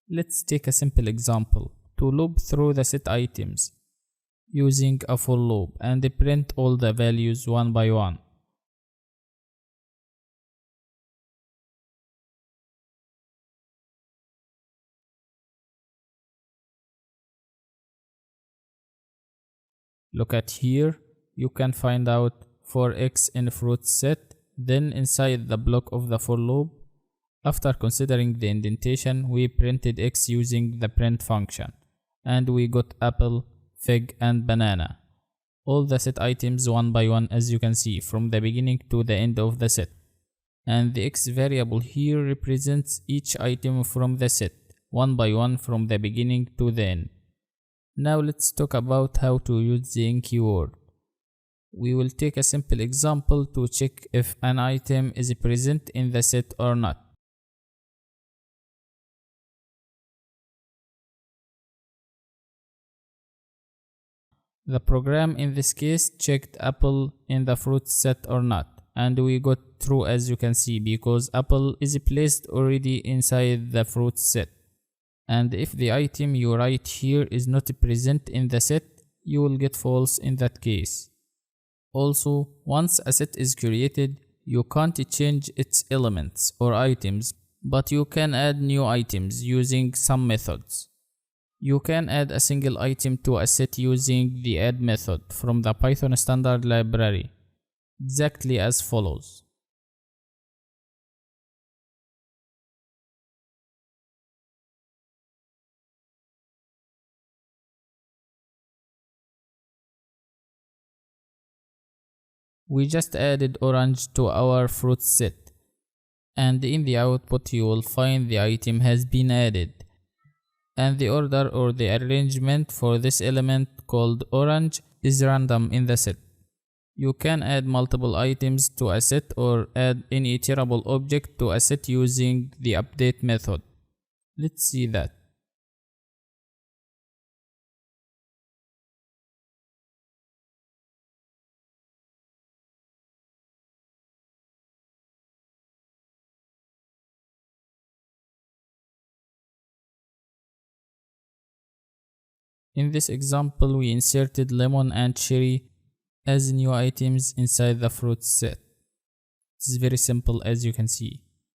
Let's take a simple example to loop through the set items using a for loop and print all the values one by one. Look at here, you can find out for x in fruit set, then inside the block of the for loop, after considering the indentation, we printed x using the print function, and we got apple, fig and banana. All the set items one by one, as you can see, from the beginning to the end of the set. And the x variable here represents each item from the set, one by one from the beginning to the end. Now let's talk about how to use the in keyword. We will take a simple example to check if an item is present in the set or not. The program in this case checked apple in the fruit set or not, and we got true, as you can see, because apple is placed already inside the fruit set. And if the item you write here is not present in the set, you will get false in that case. Also, once a set is created, you can't change its elements or items, but you can add new items using some methods. You can add a single item to a set using the add method from the Python standard library, exactly as follows. We just added orange to our fruit set, and in the output you will find the item has been added, and the order or the arrangement for this element called orange is random in the set. You can add multiple items to a set or add any iterable object to a set using the update method. Let's see that. In this example, we inserted lemon and cherry as new items inside the fruit set. It's very simple, as you can see.